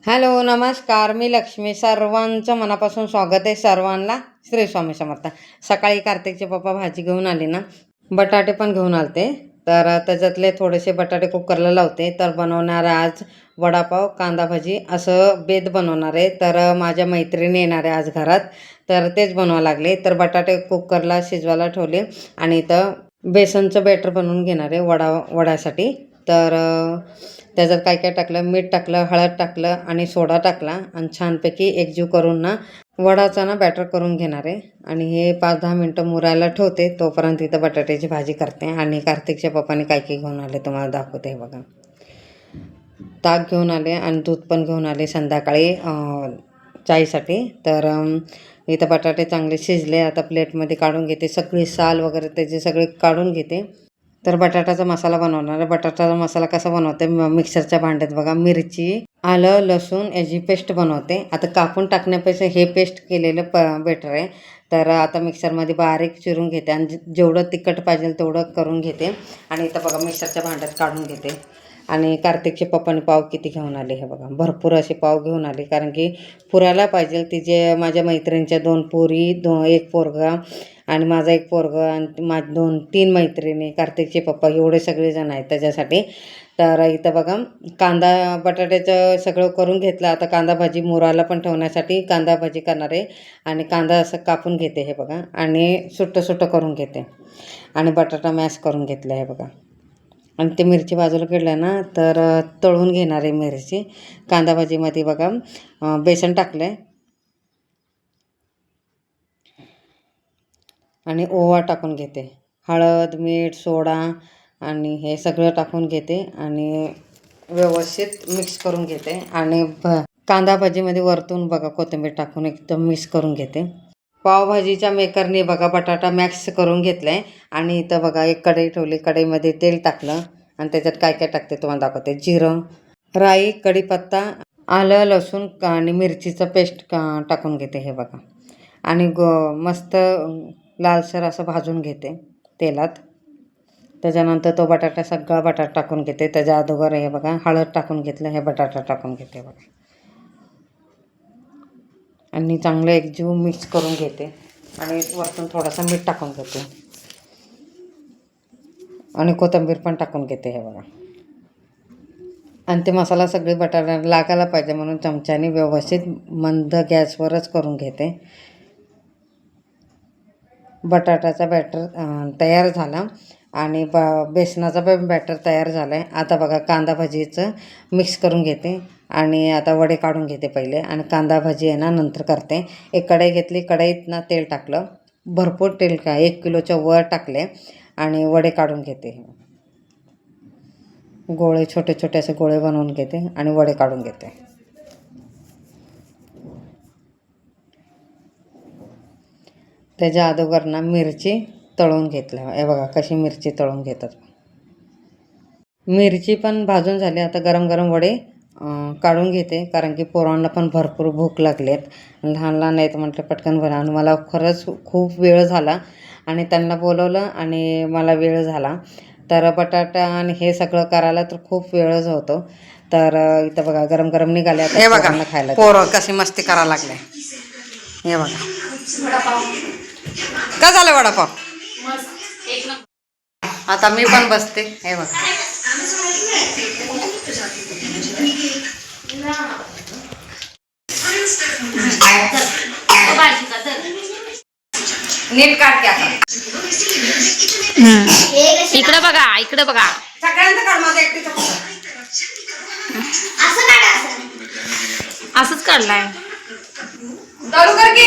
Hello नमस्कार, मी लक्ष्मी. सर्वांचं मनापासून स्वागत आहे. सर्वांना श्री स्वामी समर्थ. सकाळी कार्तिकचे पप्पा भाजी घेऊन आले ना, बटाटे पण घेऊन आलते. तर त्याच्यातले थोडेसे बटाटे कुकरला लावते. तर बनवणार आज वडापाव, कांदा भजी असं बेत बनवणार आहे. तर माझ्या मैत्रिणी येणार आहे आज घरात, तर तेच बनवावं लागले. तर बटाटे कुकरला शिजवायला ठेवले आणि इथं बेसनचं बॅटर बनवून घेणार आहे वड्यासाठी. तर त्याच्यात काय काय टाकलं, मीठ टाकलं, हळद टाकलं आणि सोडा टाकला आणि छानपैकी एकजीव करून ना वडाचा ना बॅटर करून घेणार आहे. आणि हे 5-10 मिनटं मुरायला ठेवते. तोपर्यंत इथं बटाट्याची भाजी करते. आणि कार्तिकच्या पप्पाने काय काय घेऊन आले तुम्हाला दाखवते. बघा, ताक घेऊन आले आणि दूध पण घेऊन आले संध्याकाळी चायसाठी. तर इथं बटाटे चांगले शिजले. आता प्लेटमध्ये काढून घेते. सगळी साल वगैरे त्याचे सगळे काढून घेते. तर बटाट्याचा मसाला बनवणार आहे. बटाट्याचा मसाला कसा बनवते, मिक्सरच्या भांड्यात बघा मिरची, आलं, लसूण याची पेस्ट बनवते. आता कापून टाकण्यापेक्षा हे पेस्ट केलेलं बेटर आहे. तर आता मिक्सरमध्ये बारीक चिरून घेते आणि जेवढं तिखट पाहिजे तेवढं करून घेते. आणि इथं बघा मिक्सरच्या भांड्यात काढून घेते. आणि कार्तिकचे पप्पाने पाव किती घेऊन आले हे बघा, भरपूर असे पाव घेऊन आले. कारण की पुरायला पाहिजे. तिचे माझ्या मैत्रिणीच्या 2 पोरी, 1 पोरगा आणि माझा 1 पोरगा आणि माझ्या 2-3 मैत्रिणी, कार्तिकचे पप्पा एवढे सगळेजण आहेत त्याच्यासाठी. तर इथं बघा कांदा बटाट्याचं सगळं करून घेतलं. आता कांदा भाजी मुराला पण ठेवण्यासाठी कांदा भाजी करणार आहे. आणि कांदा असं कापून घेते हे बघा आणि सुट्टं करून घेते. आणि बटाटा मॅश करून घेतला हे बघा. आणि ते मिरची बाजूला काढलं ना, तर तळून घेणार आहे मिरची. कांदा भाजीमध्ये बघा बेसन टाकलं आहे आणि ओवा टाकून घेते. हळद, मीठ, सोडा आणि हे सगळं टाकून घेते आणि व्यवस्थित मिक्स करून घेते. आणि कांदा भाजीमध्ये वरतून बघा कोथिंबीर टाकून एकदम मिक्स करून घेते. पावभाजीच्या मेकरने बघा बटाटा मॅक्स करून घेतला आहे. आणि इथं बघा एक कढई ठेवली. कढईमध्ये तेल टाकलं आणि त्याच्यात काय काय टाकते तुम्हाला दाखवते. जिरं, राई, कढीपत्ता, आलं, लसूण आणि मिरचीचं पेस्ट टाकून घेते हे बघा. आणि मस्त लालसर असं भाजून घेते तेलात. त्याच्यानंतर तो बटाटा सगळा बटाटा टाकून घेते. त्याच्या अगोदर हे बघा हळद टाकून घेतलं, हे बटाटा टाकून घेते बघा. आणि चांगलं एकजीव मिक्स करून घेते. आणि वरतून थोडासा मीठ टाकून घेते आणि कोथिंबीर पण टाकून घेते हे बघा. आणि ते मसाला सगळे बटाट्याला लागायला पाहिजे म्हणून चमच्याने व्यवस्थित मंद गॅसवरच करून घेते. बटाट्याचा बॅटर तयार झाला आणि बेसनाचा पण बॅटर तयार झाला आहे. आता बघा कांदा भाजीचं मिक्स करून घेते आणि आता वडे काढून घेते पहिले. आणि कांदा भाजी आहे ना नंतर करते. एक कढई घेतली. कढईत ना तेल टाकलं, भरपूर तेल 1 किलोच्या वर टाकले. आणि वडे काढून घेते. गोळे छोटे छोटे असे गोळे बनवून घेते आणि वडे काढून घेते. त्याच्या अगोदर ना मिरची तळून घेतल्या. हे बघा कशी मिरची तळून घेतात. मिरची पण भाजून झाली. आता गरम गरम वडे काढून घेते. कारण की पोरांना पण भरपूर भूक लागली आहेत. लहान लहान आहेत म्हटलं पटकन बना. आणि मला खरंच खूप वेळ झाला आणि त्यांना बोलवलं आणि मला वेळ झाला. तर बटाटा आणि हे सगळं करायला तर खूप वेळच होतो. तर इथं बघा गरम गरम निघाले. आता हे बघा खायला पोरं कशी मस्ती करायला लागले. हे बघा का झालं वडापाव. आता मी पण बसते. हे बघा नीट काढते आता. इकडे बघा, इकडे बघा. सगळ्यांचं काढ, माझं एकटीचं असंच काढलाय. चालू कर की.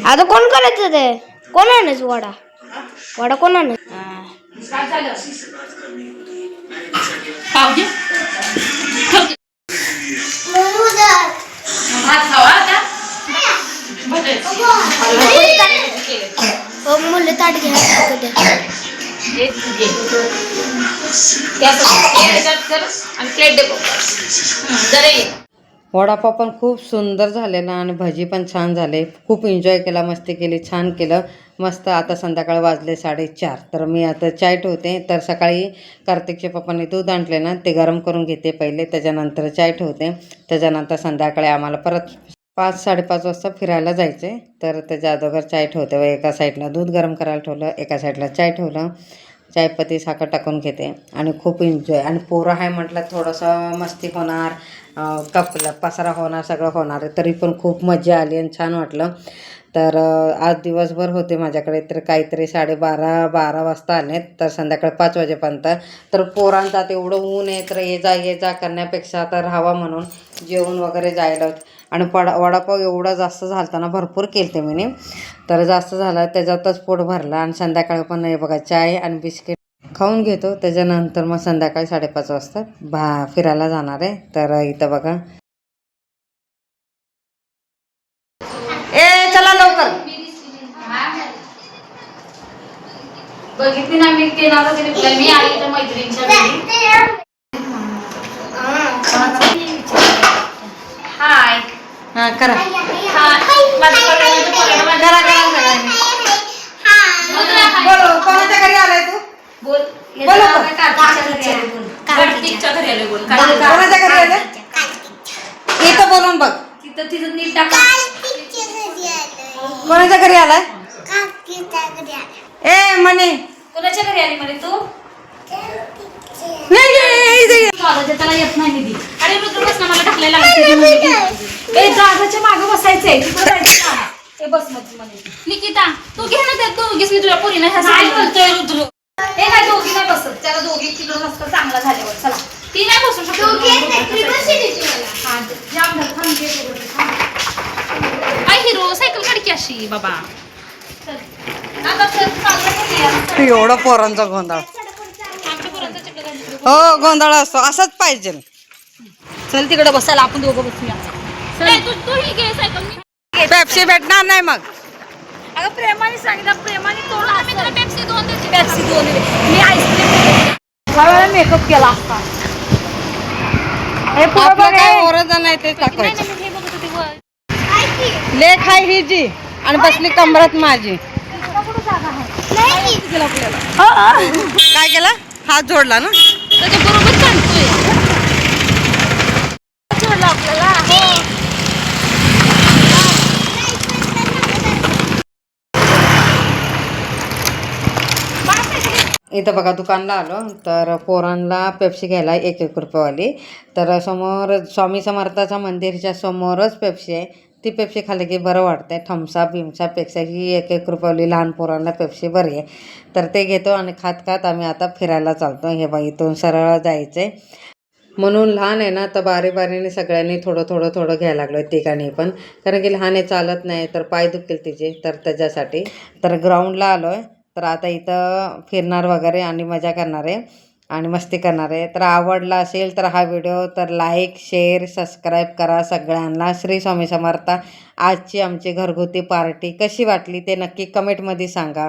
आता कोण करायचं ते? कोण आणायचं वडा? वडा कोण आणायचं? मुलं ताट घ्या. वडापाव पण खूप सुंदर झालेला आणि भजी पण छान झाले. खूप एन्जॉय केला, मस्ती केली, छान केलं. मस्त. आता संध्याकाळी वाजले 4:30, तर मी आता चाय ठेवते. तर सकाळी कार्तिकच्या पप्पांनी दूध आणले ना, ते गरम करून घेते पहिले, त्याच्यानंतर चाय ठेवते. त्याच्यानंतर संध्याकाळी आम्हाला परत 5-5:30 वाजता फिरायला जायचं आहे. तर त्याच्या अगोदर चाय ठेवते व एका साईडला दूध गरम करायला ठेवलं, एका साईडला चाय ठेवलं. चायपत्ती साखर टाकून घेते आणि खूप एन्जॉय. आणि पोरं आहे म्हटलं थोडंसं मस्ती होणार, कपला पसारा होणार, सगळं होणार आहे. तरी पण खूप मजा आली आणि छान वाटलं. तर आज दिवसभर होते माझ्याकडे, तर काहीतरी 12:30 वाजता आले. तर संध्याकाळी 5 वाजेपर्यंत. तर पोरांचं आता एवढं ऊन आहे, तर ये जा करण्यापेक्षा आता राहावा म्हणून जेवण वगैरे जायला. आणि वडापाव एवढा जास्त झाला ना, भरपूर केलते मी. तर जास्त झाला त्याच्यातच पोट भरलं. आणि संध्याकाळी पण हे बघा चाय आणि बिस्किट खाऊन घेतो. त्याच्यानंतर मग संध्याकाळी 5:30 वाजता फिरायला जाणार आहे. तर इथं बघा, ए चला लवकर. बघितली ना मी ते नाव दिलं मी आई तर मैत्रिणीच्या घरी. हाय हां करा करा सगळ्यांनी. बोलो, कोणाच्या घरी आलाय तू? बोल. बोलो. कार्तिकच्या घरी आलोय बोल. कोणाच्या घरी आलाय? इथं बोलून बघ. तिथं नीट टाका. कोणाच्या घरी आलाय? ए म्हणे कोणाच्या घरी आली म्हणे तू? नाही त्याला येत नाही निधी. अरे रुद्र बस ना, मला टाकलेला ए जागाच्या मागं बसायचंय. तिकडे जायचं ना. ए बस मध्ये निकिता तू घे ना, त्या दोघीच मी तुला पोरी नाही बोलतोय रुद्र. हे काय दोघी नाही बसत, त्याला दोघी तिकडं नसतं चांगला झाल्यावर. चला ती नाही बसू शकत. हिरो सायकल काढ की अशी बाबा. एवढा पोरांचा गोंधळ. हो गोंधळ असतो, असंच पाहिजे. चल तिकडे बसायला आपण दोघं बसूया. तू ही घे सायकल. पेप्सी भेटणार नाही मग. अगं प्रेमाने सांगितलं, प्रेमाने तोडून मी तुला पेप्सी 2 देते. पेप्सी 2 दे. मी आईस्क्रीम हळूहळू मेकअप केला असता. हे पुढे आपलं बघ. काय ओरडा नाही ते टाकायचं. हे बघत होते वर. लेख आहे ही जी आणि बसली कमरात माझी. काय केलं? हात जोडला ना. त्याच्या बरोबर सांगतोय. जोडला आपल्याला. हो. इथं बघा दुकानला आलो, तर पोरांना पेप्सी घ्यायला 1-1 रुपयेवाली. तर समोर स्वामी समर्थाच्या मंदिरच्या समोरच पेप्सी आहे. ती पेप्सी खाल्ली की बरं वाटते. थम्सअप बिम्सअपपेक्षा ही 1-1 रुपयेवाली लहान पोरांना पेप्सी बरी आहे. तर ते घेतो आणि खात आम्ही आता फिरायला चालतो. हे बघा इथून सरळ जायचं आहे. म्हणून लहान आहे ना, तर बारीने सगळ्यांनी थोडं घ्यायला लागलो आहे तिघांनी पण. कारण की लहान आहे, चालत नाही, तर पाय दुखतील तिचे. तर त्याच्यासाठी तर ग्राउंडला आलो आहे. तर आता इथं फिरणार वगैरे आणि मजा करणार आहे आणि मस्ती करणार आहे. तर आवडला असेल तर हा व्हिडिओ तर लाईक शेअर सबस्क्राईब करा सगळ्यांना. श्री स्वामी समर्थ. आजची आमची घरगुती पार्टी कशी वाटली ते नक्की कमेंटमध्ये सांगा.